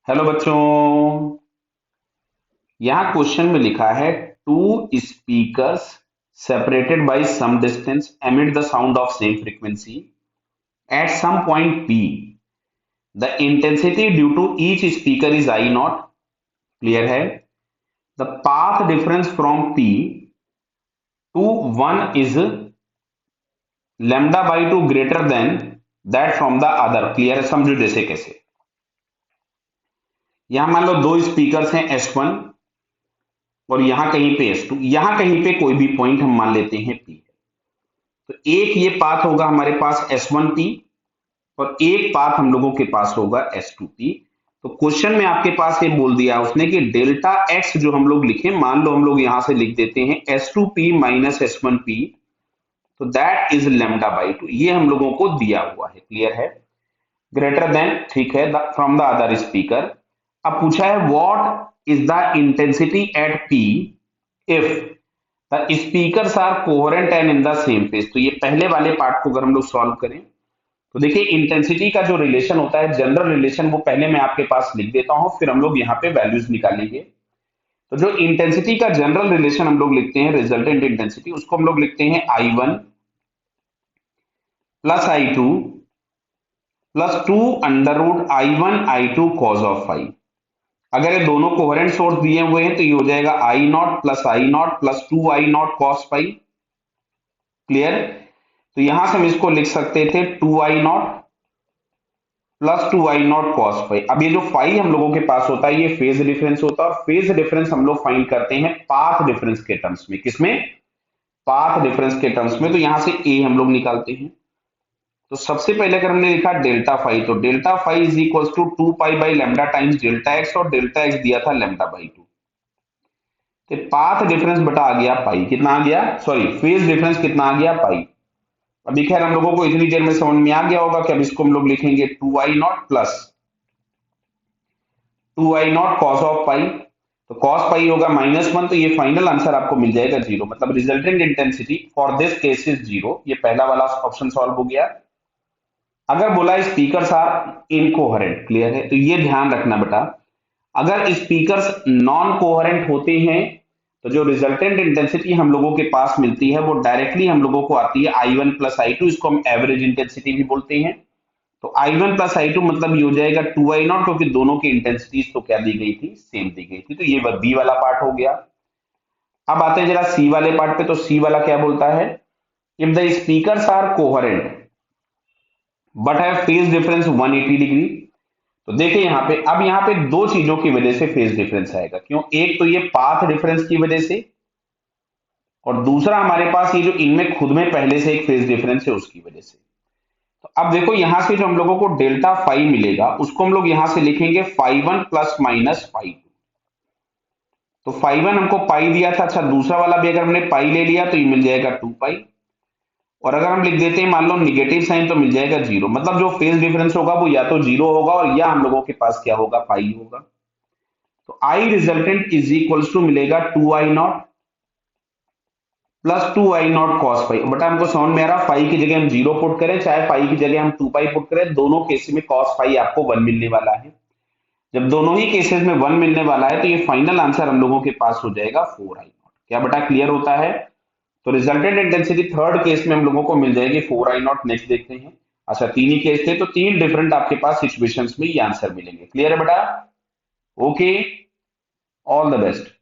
Hello बच्चों। यहाँ question में लिखा है two speakers separated by some distance emit the sound of same frequency at some point P the intensity due to each speaker is I naught. Clear है। The path difference from P to one is lambda by two greater than that from the other. Clear है। समझो जैसे कैसे। यहां मान लो दो speakers हैं S1 और यहां कहीं पे S2, यहां कहीं पे कोई भी पॉइंट हम मान लेते हैं P। तो एक ये पाथ होगा हमारे पास S1P और एक पाथ हम लोगों के पास होगा S2P। तो क्वेश्चन में आपके पास ये बोल दिया उसने कि डेल्टा एक्स जो हम लोग लिखे, मान लो हम लोग यहां से लिख देते हैं S2P माइनस S1P, तो that is lambda by to. ये हम लोगों को दिया हुआ है। क्लियर है। ग्रेटर देन, ठीक है, फ्रॉम द अदर स्पीकर। अब पूछा है what is the intensity at P if the speakers are coherent and in the same phase. तो ये पहले वाले पार्ट को अगर हम लोग सॉल्व करें तो देखिए इंटेंसिटी का जो रिलेशन होता है, जनरल रिलेशन, वो पहले मैं आपके पास लिख देता हूं, फिर हम लोग यहाँ पे वैल्यूज निकालेंगे। तो जो इंटेंसिटी का जनरल रिलेशन हम लोग लिखते हैं, रिजल्टेंट इंटेंसिटी, उसको हम लोग लिखते हैं I1 plus I2 plus 2 under root I1 I2 cos of phi. अगर ये दोनों कोहेरेंट सोर्स दिए हुए हैं तो ये हो जाएगा I not plus 2I0 cos five. Clear. तो यहां से हम इसको लिख सकते थे 2I0 plus 2I0 cos five. अब ये जो फाइव हम लोगों के पास होता है ये फेज डिफरेंस होता है, और फेज डिफरेंस हम लोग फाइंड करते हैं पाथ डिफरेंस के टर्म्स में। किसमें? पाथ डिफरेंस के टर्म्स में। तो यहां से ए हम लोग निकालते हैं। तो सबसे पहले अगर हमने लिखा डेल्टा फाइव, तो delta phi is equal to 2 pi by lambda times delta x, और डेल्टा एक्स दिया था लेमडा बाई टू। तो पाथ डिफरेंस बटा आ गया पाई। कितना आ गया? सॉरी, फेज डिफरेंस कितना आ गया? पाई। अभी खैर हम लोगों को इतनी देर में समझ में आ गया होगा कि अब इसको हम लोग लिखेंगे 2I0 plus 2I0 cos of पाई। तो कॉस पाई होगा -1, तो ये फाइनल आंसर आपको मिल जाएगा 0। मतलब resultant intensity for this case is 0। ये पहला वाला ऑप्शन सॉल्व हो गया। अगर बोला स्पीकर्स आर इनकोहेरेंट, क्लियर है, तो ये ध्यान रखना बेटा, अगर स्पीकर्स नॉन कोहेरेंट होते हैं तो जो रिजल्टेंट इंटेंसिटी हम लोगों के पास मिलती है वो डायरेक्टली हम लोगों को आती है I1 प्लस I2। इसको हम एवरेज इंटेंसिटी भी बोलते हैं। तो I1 प्लस I2 मतलब ये हो जाएगा 2I0, क्योंकि दोनों की इंटेंसिटी तो क्या दी गई थी? सेम दी गई थी। तो ये बी वाला पार्ट हो गया। अब आते हैं जरा सी वाले पार्ट पे। तो सी वाला क्या बोलता है? If the speakers are coherent but have phase difference 180 degree. तो देखिए यहाँ पे, अब यहाँ पे दो चीजों की वजह से फेज डिफरेंस आएगा। क्यों? एक तो ये पाथ डिफरेंस की वजह से, और दूसरा हमारे पास ये जो इनमें खुद में पहले से एक फेज डिफरेंस है उसकी वजह से। तो अब देखो यहां से जो हम लोगों को डेल्टा फाइव मिलेगा उसको हम लोग यहां से लिखेंगे five one plus minus five. तो फाइव वन हमको पाई दिया था। अच्छा, दूसरा वाला भी अगर हमने पाई ले लिया तो ये मिल जाएगा 2 पाई, और अगर हम लिख देते हैं मान लो निगेटिव साइन तो मिल जाएगा 0। मतलब जो फेज डिफरेंस होगा वो या तो 0 होगा और या हम लोगों के पास क्या होगा? पाई होगा। तो आई रिजल्टेंट इज इक्वल्स टू मिलेगा 2I0 plus 2I0 cos five. बटा हमको समझ में आ रहा, फाइव की जगह हम 0 पुट करें चाहे फाइव की जगह हम 2 पाई पुट करें, दोनों केस में कॉस फाइव आपको 1 मिलने वाला है। जब दोनों ही केसेस में 1 मिलने वाला है तो ये फाइनल आंसर हम लोगों के पास हो जाएगा 4I0। क्या बेटा क्लियर होता है? तो रिजल्टेंट इंटेंसिटी थर्ड केस में हम लोगों को मिल जाएगी 4I0। नेक्स्ट देखते हैं। अच्छा, तीन ही केस थे तो तीन डिफरेंट आपके पास सिचुएशंस में ये आंसर मिलेंगे। क्लियर है बेटा? Okay, all the best.